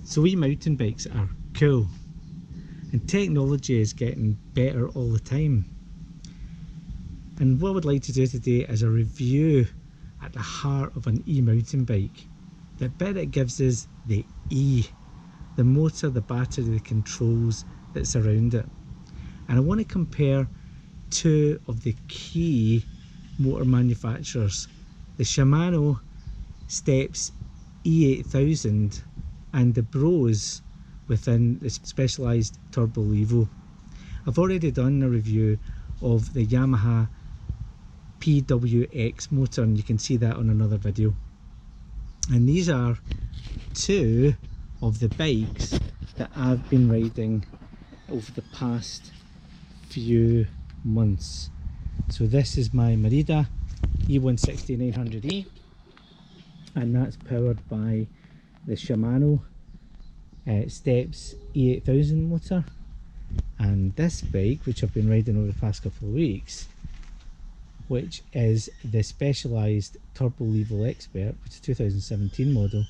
So e-mountain bikes are cool, and technology is getting better all the time. And what I would like to do today is a review at the heart of an e-mountain bike. The bit it gives us the E, the motor, the battery, the controls that surround it. And I want to compare two of the key motor manufacturers, the Shimano STEPS E8000 and the Brose within the specialised Turbo Levo. I've already done a review of the Yamaha PWX motor, and you can see that on another video. And these are two of the bikes that I've been riding over the past few months. So this is my Merida E160 900E, and that's powered by the Shimano STEPS E8000 motor. And this bike, which I've been riding over the past couple of weeks, which is the specialised Turbo Levo Expert, which is a 2017 model,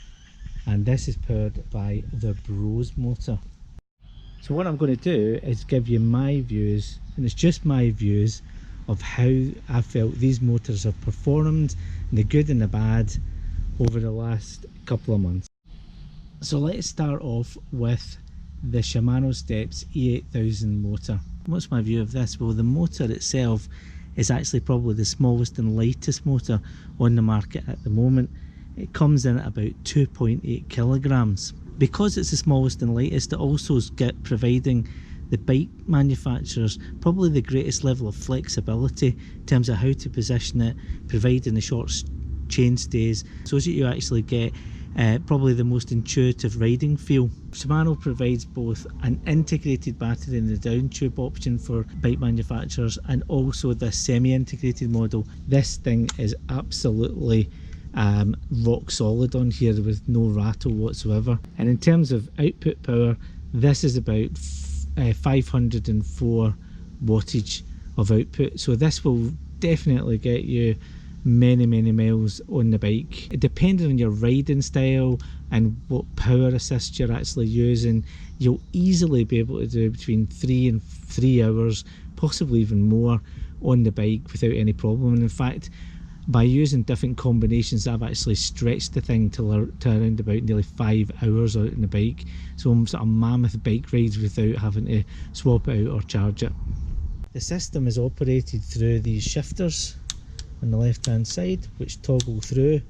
and this is powered by the Brose motor. So what I'm going to do is give you my views, and it's just my views, of how I felt these motors have performed, the good and the bad, over the last couple of months. So let's start off with the Shimano STEPS E8000 motor. What's my view of this? Well, the motor itself is actually probably the smallest and lightest motor on the market at the moment. It comes in at about 2.8 kilograms. Because it's the smallest and lightest, it also is providing the bike manufacturers probably the greatest level of flexibility in terms of how to position it, providing the short chain stays, so that you actually get probably the most intuitive riding feel. Shimano provides both an integrated battery and the down tube option for bike manufacturers, and also the semi-integrated model. This thing is absolutely rock solid on here with no rattle whatsoever. And in terms of output power, this is about 504 wattage of output, so this will definitely get you many miles on the bike. Depending on your riding style and what power assist you're actually using, you'll easily be able to do between 3 hours, possibly even more, on the bike without any problem. And in fact, by using different combinations, I've actually stretched the thing to around about nearly 5 hours out on the bike, so I'm sort of mammoth bike rides without having to swap it out or charge it. The system is operated through these shifters on the left hand side, which toggle through,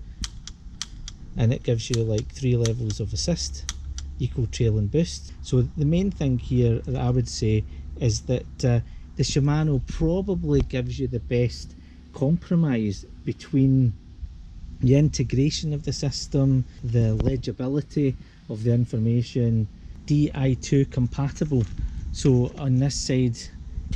and it gives you like 3 levels of assist: eco, trail and boost. So the main thing here that I would say is that the Shimano probably gives you the best compromise between the integration of the system, the legibility of the information, Di2 compatible. So on this side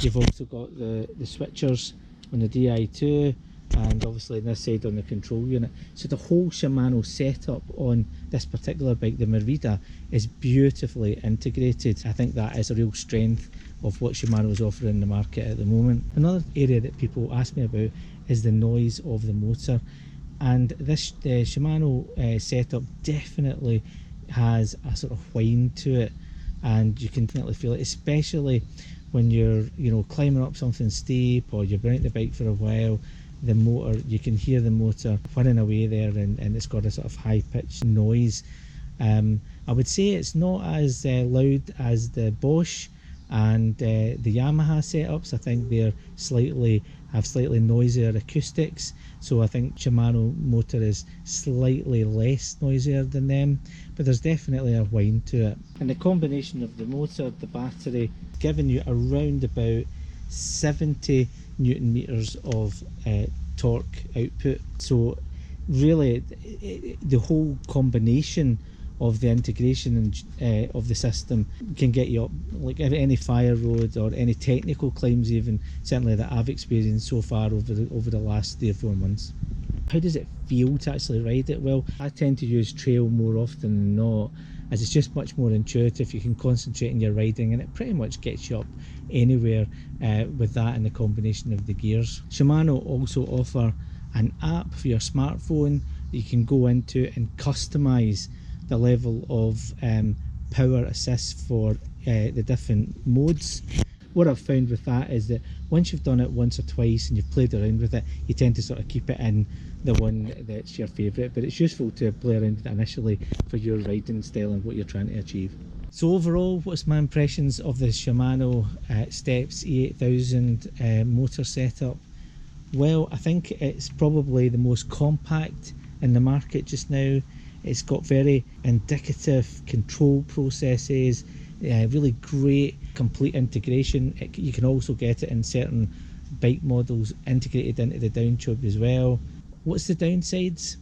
you've also got the switchers on the Di2, and obviously on this side on the control unit. So the whole Shimano setup on this particular bike, the Merida, is beautifully integrated. I think that is a real strength of what Shimano is offering in the market at the moment. Another area that people ask me about is the noise of the motor, and the Shimano setup definitely has a sort of whine to it, and you can definitely feel it, especially when you're climbing up something steep, or you've been out the bike for a while. The motor, you can hear the motor whirring away there, and it's got a sort of high-pitched noise. I would say it's not as loud as the Bosch and the Yamaha setups. I think they're have slightly noisier acoustics, so I think Shimano motor is slightly less noisier than them, but there's definitely a whine to it. And the combination of the motor, the battery, giving you around about 70 Newton meters of torque output. So really the whole combination of the integration and of the system can get you up like any fire road or any technical climbs, even certainly that I've experienced so far over the last 3 or 4 months. How does it feel to actually ride it? Well, I tend to use trail more often than not, as it's just much more intuitive. You can concentrate on your riding, and it pretty much gets you up anywhere with that and the combination of the gears. Shimano also offer an app for your smartphone that you can go into and customize the level of power assist for the different modes. What I've found with that is that once you've done it once or twice and you've played around with it, you tend to sort of keep it in the one that's your favourite, but it's useful to play around with it initially for your riding style and what you're trying to achieve. So overall, what's my impressions of the Shimano STEPS E8000 motor setup? Well, I think it's probably the most compact in the market just now. It's got very indicative control processes, really great complete integration. You can also get it in certain bike models integrated into the down tube as well. What's the downsides?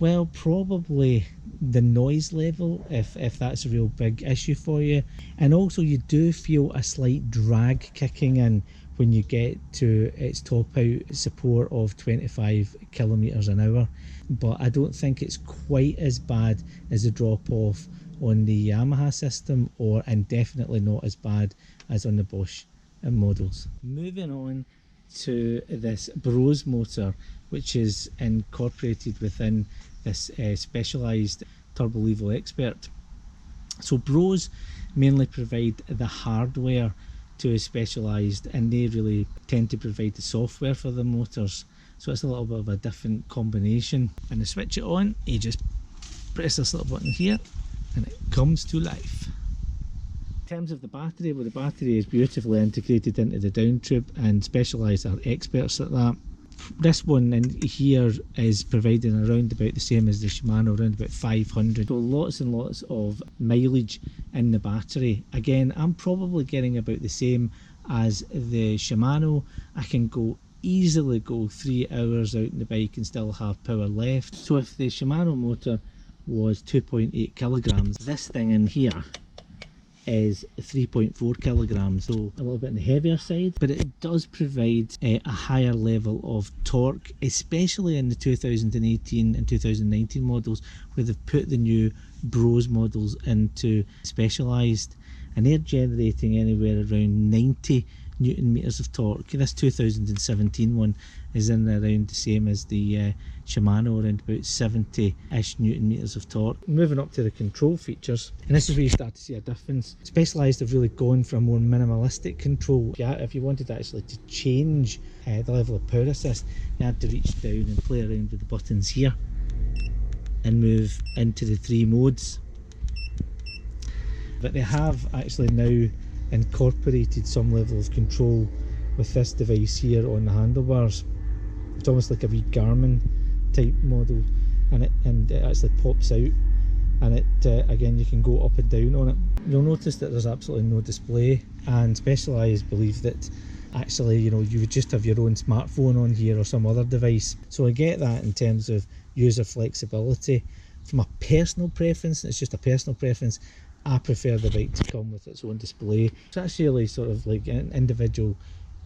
Well, probably the noise level, if that's a real big issue for you, and also you do feel a slight drag kicking in when you get to its top out support of 25 kilometers an hour, but I don't think it's quite as bad as the drop off on the Yamaha system, and definitely not as bad as on the Bosch models. Moving on to this Brose motor, which is incorporated within this specialised Turbo Level Expert. So Brose mainly provide the hardware to Specialised, and they really tend to provide the software for the motors, so it's a little bit of a different combination. And to switch it on, you just press this little button here and it comes to life. In terms of the battery, well, the battery is beautifully integrated into the down tube, and Specialised are experts at that. This one in here is providing around about the same as the Shimano, around about 500, so lots and lots of mileage in the battery. Again, I'm probably getting about the same as the Shimano. I can easily go 3 hours out in the bike and still have power left. So if the Shimano motor was 2.8 kilograms, this thing in here is 3.4 kilograms, so a little bit on the heavier side, but it does provide a higher level of torque, especially in the 2018 and 2019 models, where they've put the new Brose models into Specialised, and they're generating anywhere around 90 Newton meters of torque. This 2017 one is in around the same as the Shimano, around about 70-ish Newton meters of torque. Moving up to the control features, and this is where you start to see a difference. Specialised have really gone for a more minimalistic control. If you wanted actually to change the level of power assist, you had to reach down and play around with the buttons here and move into the 3 modes. But they have actually now incorporated some level of control with this device here on the handlebars. It's almost like a wee Garmin type model, and it actually pops out, and it again, you can go up and down on it. You'll notice that there's absolutely no display, and Specialised believe that actually, you would just have your own smartphone on here or some other device. So I get that in terms of user flexibility. From a personal preference, it's just a personal preference, I prefer the bike to come with its own display. So that's really sort of like an individual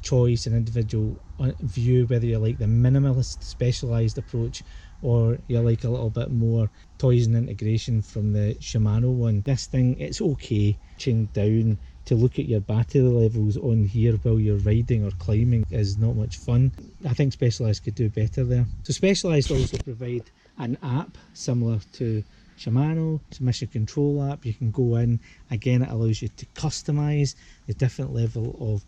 choice, an individual view, whether you like the minimalist Specialised approach or you like a little bit more toys and integration from the Shimano one. This thing, it's okay ching down to look at your battery levels on here while you're riding or climbing is not much fun. I think Specialised could do better there. So Specialised also provide an app similar to Shimano. It's a mission control app. You can go in, again it allows you to customise the different level of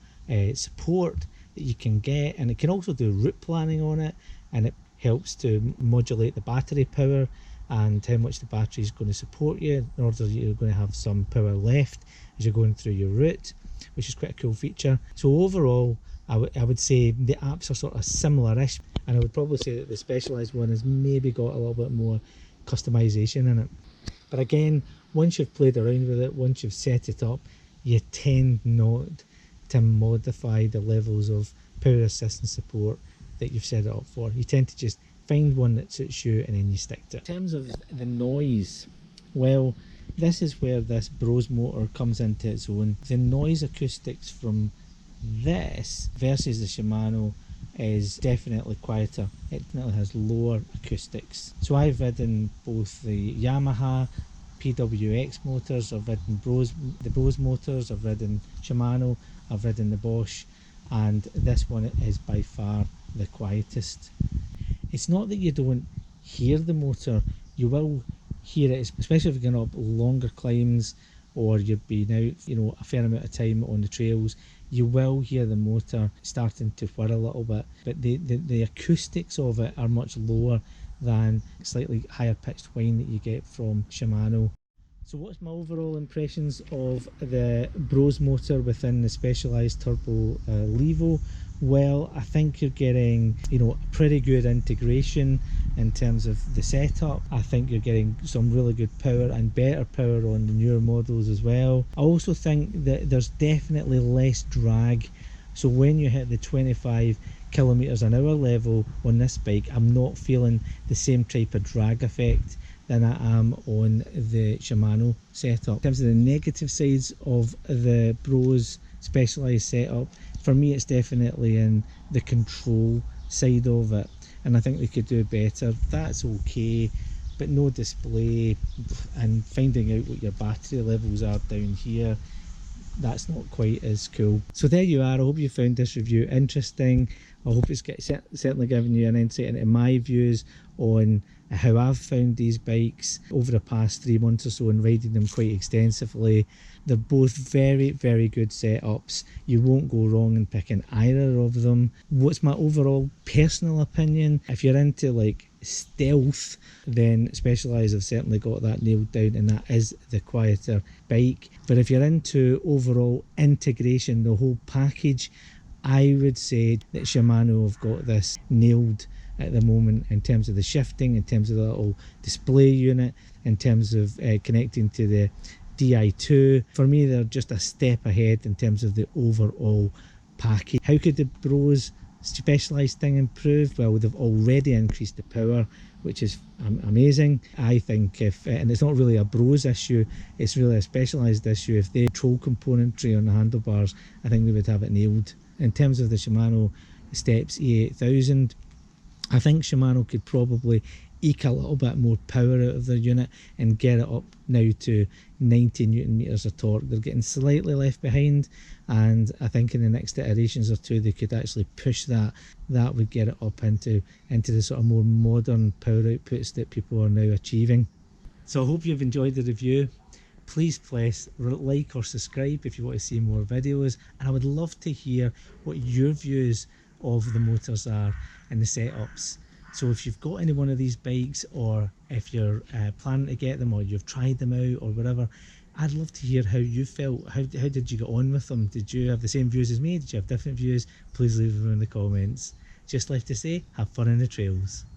support that you can get, and it can also do route planning on it, and it helps to modulate the battery power and how much the battery is going to support you in order that you're going to have some power left as you're going through your route, which is quite a cool feature. So overall, I would say the apps are sort of similar-ish, and I would probably say that the Specialised one has maybe got a little bit more customization in it. But again, once you've played around with it, once you've set it up, you tend not to modify the levels of power assist and support that you've set it up for. You tend to just find one that suits you and then you stick to it. In terms of the noise, well, this is where this Brose motor comes into its own. The noise acoustics from this versus the Shimano is definitely quieter. It definitely has lower acoustics. So I've ridden both the Yamaha PWX motors, I've ridden the Brose motors, I've ridden Shimano, I've ridden the Bosch, and this one is by far the quietest. It's not that you don't hear the motor, you will hear it, especially if you're going up longer climbs or you've been out, you know, a fair amount of time on the trails. You will hear the motor starting to whir a little bit, but the acoustics of it are much lower than slightly higher pitched whine that you get from Shimano. So what's my overall impressions of the Brose motor within the Specialized Turbo Levo? Well, I think you're getting, you know, a pretty good integration in terms of the setup. I think you're getting some really good power and better power on the newer models as well. I also think that there's definitely less drag. So when you hit the 25 kilometers an hour level on this bike, I'm not feeling the same type of drag effect than I am on the Shimano setup. In terms of the negative sides of the Brose Specialized setup, for me it's definitely in the control side of it, and I think they could do better. That's okay, but no display and finding out what your battery levels are down here, that's not quite as cool. So there you are. I hope you found this review interesting. I hope it's certainly given you an insight into my views on how I've found these bikes over the past 3 months or so and riding them quite extensively. They're both very, very good setups. You won't go wrong in picking either of them. What's my overall personal opinion? If you're into like stealth, then Specialized have certainly got that nailed down, and that is the quieter bike. But if you're into overall integration, the whole package, I would say that Shimano have got this nailed at the moment in terms of the shifting, in terms of the little display unit, in terms of connecting to the Di2. For me, they're just a step ahead in terms of the overall package. How could the Brose Specialized thing improve? Well, they've already increased the power, which is amazing. I think if, and it's not really a Brose issue, it's really a Specialized issue, if they control componentry on the handlebars, I think they would have it nailed. In terms of the Shimano STEPS E8000, I think Shimano could probably eke a little bit more power out of their unit and get it up now to 90 newton meters of torque. They're getting slightly left behind, and I think in the next iterations or two they could actually push that. That would get it up into the sort of more modern power outputs that people are now achieving. So I hope you've enjoyed the review. Please press like or subscribe if you want to see more videos, and I would love to hear what your views of the motors are and the setups. So if you've got any one of these bikes, or if you're planning to get them, or you've tried them out or whatever, I'd love to hear how you felt. How did you get on with them? Did you have the same views as me? Did you have different views? Please leave them in the comments. Just left to say, have fun in the trails.